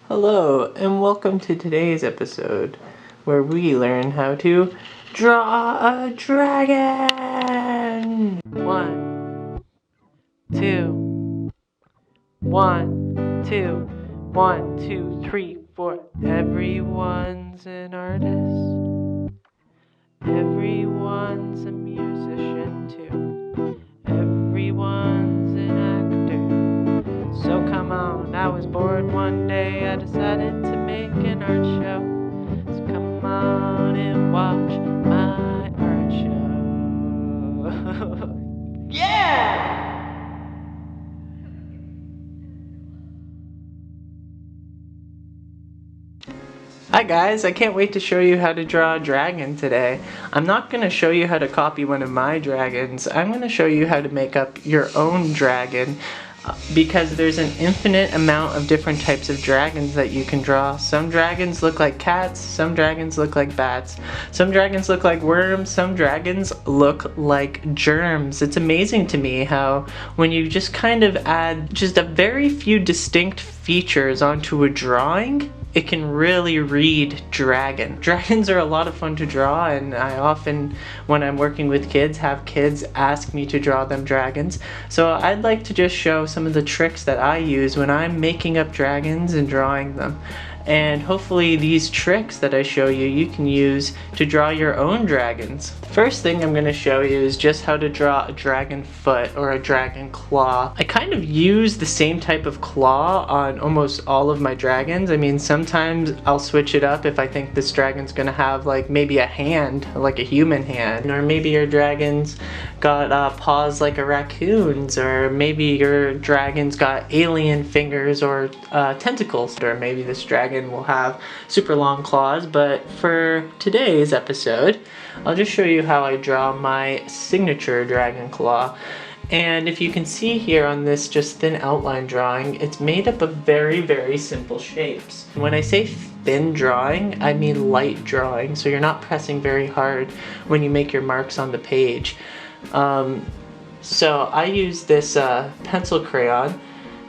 Hello, and welcome to today's episode where we learn how to draw a dragon. 1, 2, 1, 2, 1, 2, 3, 4. Everyone's an artist. Everyone's a musician too. Everyone's an actor. So come on, I was bored one day, I decided to make an art show. So come on and watch my art show. Yeah! Hi guys, I can't wait to show you how to draw a dragon today. I'm not going to show you how to copy one of my dragons. I'm going to show you how to make up your own dragon. Because there's an infinite amount of different types of dragons that you can draw. Some dragons look like cats, some dragons look like bats, some dragons look like worms, some dragons look like germs. It's amazing to me how when you just kind of add just a very few distinct features onto a drawing, it can really read dragon. Dragons are a lot of fun to draw, and I often, when I'm working with kids, have kids ask me to draw them dragons. So I'd like to just show some of the tricks that I use when I'm making up dragons and drawing them. And hopefully these tricks that I show you, you can use to draw your own dragons. First thing I'm going to show you is just how to draw a dragon foot or a dragon claw. I kind of use the same type of claw on almost all of my dragons. I mean, sometimes I'll switch it up if I think this dragon's going to have like maybe a hand, like a human hand, or maybe your dragon's got paws like a raccoon's, or maybe your dragon's got alien fingers or tentacles, or maybe this dragon will have super long claws. But for today's episode, I'll just show you how I draw my signature dragon claw. And if you can see here on this just thin outline drawing, it's made up of very, very simple shapes. When I say thin drawing, I mean light drawing, so you're not pressing very hard when you make your marks on the page. So I use this pencil crayon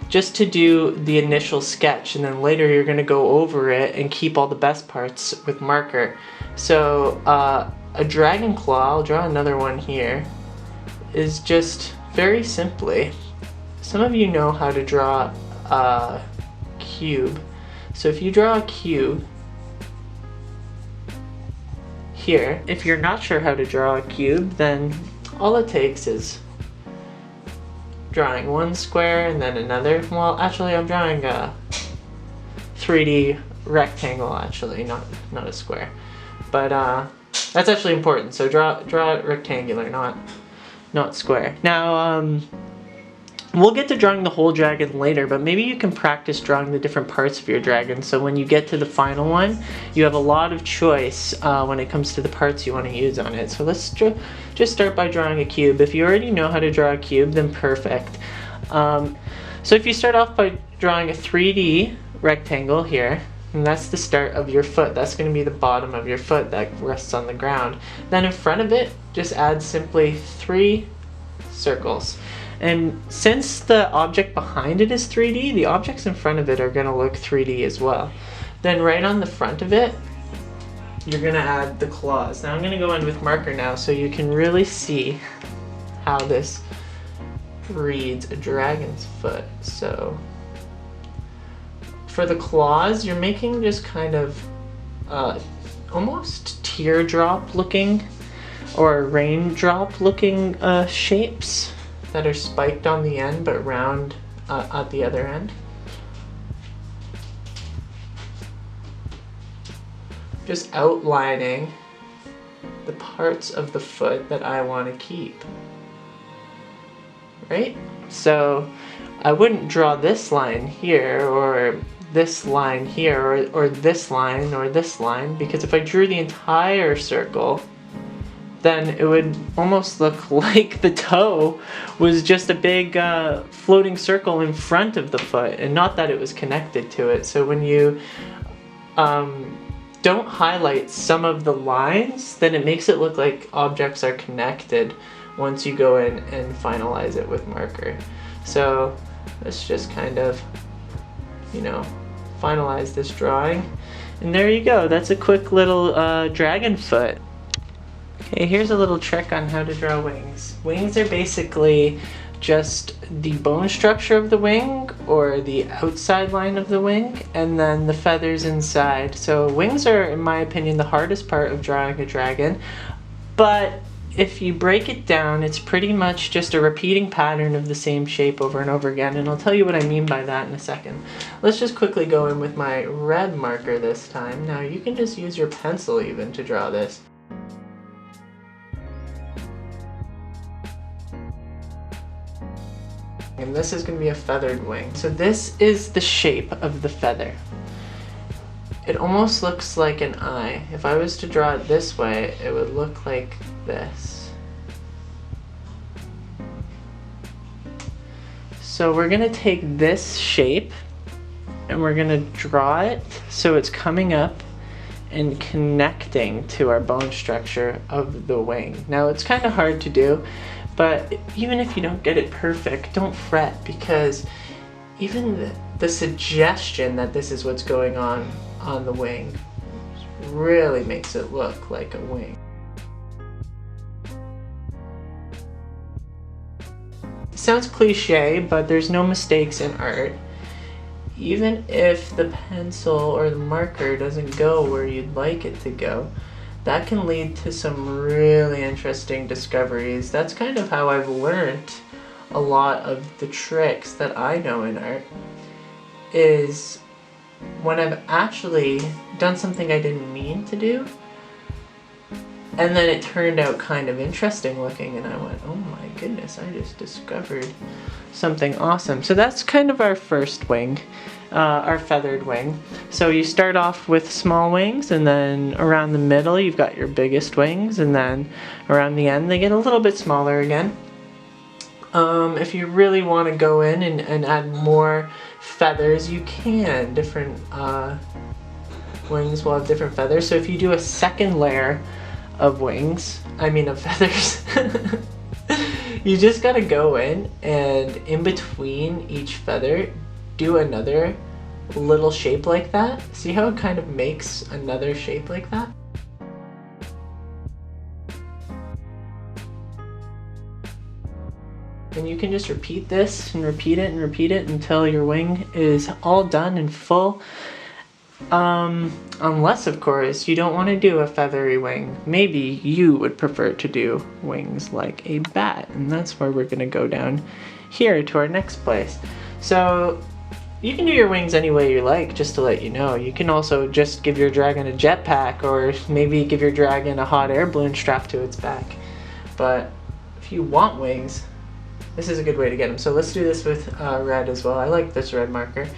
just to do the initial sketch, and then later you're going to go over it and keep all the best parts with marker. So a dragon claw, I'll draw another one here, is just very simply, some of you know how to draw a cube. So if you draw a cube here, if you're not sure how to draw a cube, then all it takes is drawing one square and then another. Well, actually I'm drawing a 3D rectangle, actually, not a square. But that's actually important. So draw it rectangular, not square. Now we'll get to drawing the whole dragon later, but maybe you can practice drawing the different parts of your dragon, so when you get to the final one, you have a lot of choice when it comes to the parts you want to use on it. So let's just start by drawing a cube. If you already know how to draw a cube, then perfect. So if you start off by drawing a 3D rectangle here, and that's the start of your foot. That's going to be the bottom of your foot that rests on the ground. Then in front of it, just add simply 3 circles. And since the object behind it is 3D, the objects in front of it are going to look 3D as well. Then right on the front of it, you're going to add the claws. Now I'm going to go in with marker now so you can really see how this reads a dragon's foot. So for the claws, you're making just kind of almost teardrop looking or raindrop looking shapes that are spiked on the end but round at the other end. Just outlining the parts of the foot that I want to keep. Right? So I wouldn't draw this line here, or this line here, or this line, or this line, because if I drew the entire circle, then it would almost look like the toe was just a big floating circle in front of the foot, and not that it was connected to it. So when you don't highlight some of the lines, then it makes it look like objects are connected once you go in and finalize it with marker. So let's just kind of, you know, finalize this drawing. And there you go, that's a quick little dragon foot. Okay, here's a little trick on how to draw wings. Wings are basically just the bone structure of the wing or the outside line of the wing, and then the feathers inside. So wings are, in my opinion, the hardest part of drawing a dragon, but if you break it down, it's pretty much just a repeating pattern of the same shape over and over again, and I'll tell you what I mean by that in a second. Let's just quickly go in with my red marker this time. Now you can just use your pencil even to draw this. And this is going to be a feathered wing. So this is the shape of the feather. It almost looks like an eye. If I was to draw it this way, it would look like this. So we're going to take this shape and we're going to draw it so it's coming up and connecting to our bone structure of the wing. Now it's kind of hard to do, but even if you don't get it perfect, don't fret, because even the suggestion that this is what's going on the wing really makes it look like a wing. It sounds cliche, but there's no mistakes in art. Even if the pencil or the marker doesn't go where you'd like it to go, that can lead to some really interesting discoveries. That's kind of how I've learned a lot of the tricks that I know in art, is when I've actually done something I didn't mean to do, and then it turned out kind of interesting looking, and I went, oh my goodness, I just discovered something awesome. So that's kind of our first wing. Our feathered wing. So you start off with small wings, and then around the middle you've got your biggest wings, and then around the end they get a little bit smaller again. If you really want to go in and add more feathers, you can. Different wings will have different feathers. So if you do a second layer of feathers, you just gotta go in between each feather, do another little shape like that. See how it kind of makes another shape like that? And you can just repeat this and repeat it and repeat it until your wing is all done and full. Unless, of course, you don't want to do a feathery wing. Maybe you would prefer to do wings like a bat, and that's where we're going to go down here to our next place. So you can do your wings any way you like, just to let you know. You can also just give your dragon a jetpack, or maybe give your dragon a hot air balloon strapped to its back. But if you want wings, this is a good way to get them. So let's do this with red as well. I like this red marker.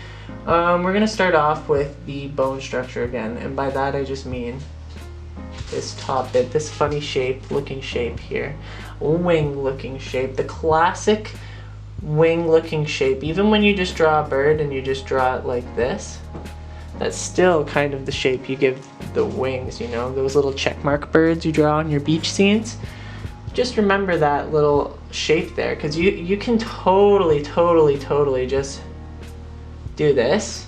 We're gonna start off with the bone structure again, and by that I just mean this top bit, this funny looking shape here. Wing looking shape, the classic wing looking shape. Even when you just draw a bird and you just draw it like this, that's still kind of the shape you give the wings, you know, those little checkmark birds you draw on your beach scenes. Just remember that little shape there, because you can totally just do this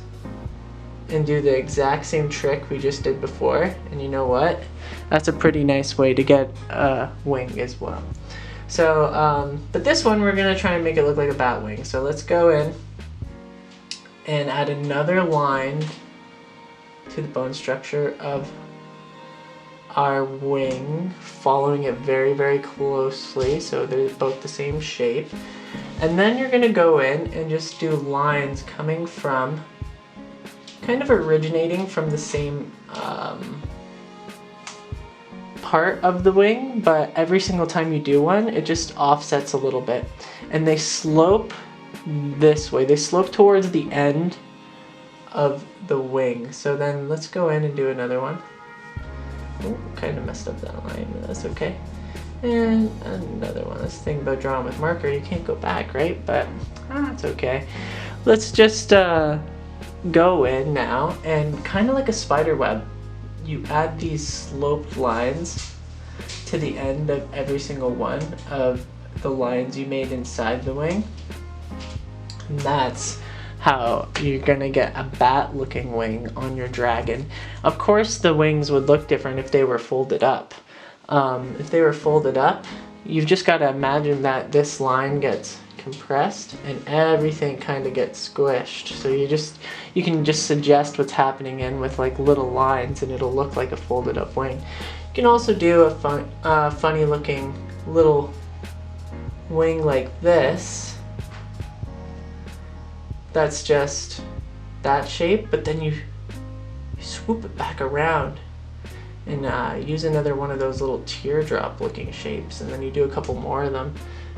and do the exact same trick we just did before, and you know what? That's a pretty nice way to get a wing as well. So, but this one we're gonna try and make it look like a bat wing. So let's go in and add another line to the bone structure of our wing, following it very closely so they're both the same shape. And then you're gonna go in and just do lines coming from, kind of originating from the same part of the wing, but every single time you do one, it just offsets a little bit. And they slope this way. They slope towards the end of the wing. So then let's go in and do another one. Oh, kind of messed up that line, but that's okay. And another one. This thing about drawing with marker, you can't go back, right? But it's okay. Let's just go in now, and kind of like a spider web, you add these sloped lines to the end of every single one of the lines you made inside the wing. And that's how you're gonna get a bat looking wing on your dragon. Of course the wings would look different if they were folded up. If they were folded up, you've just got to imagine that this line gets compressed and everything kind of gets squished. So you can just suggest what's happening in with like little lines and it'll look like a folded up wing. You can also do a funny looking little wing like this. That's just that shape, but then you swoop it back around and use another one of those little teardrop looking shapes, and then you do a couple more of them,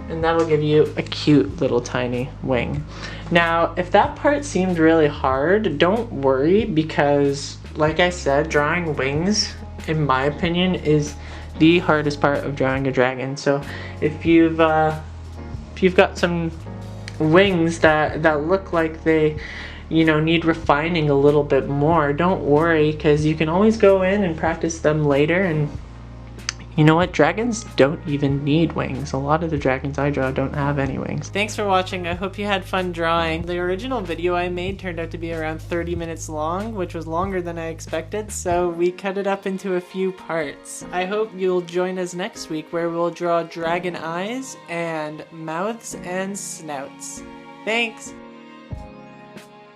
and that'll give you a cute little tiny wing. Now if that part seemed really hard, don't worry, because like I said, drawing wings in my opinion is the hardest part of drawing a dragon. So if you've got some wings that look like they need refining a little bit more, don't worry, because you can always go in and practice them later. And you know what? Dragons don't even need wings. A lot of the dragons I draw don't have any wings. Thanks for watching. I hope you had fun drawing. The original video I made turned out to be around 30 minutes long, which was longer than I expected, so we cut it up into a few parts. I hope you'll join us next week where we'll draw dragon eyes and mouths and snouts. Thanks!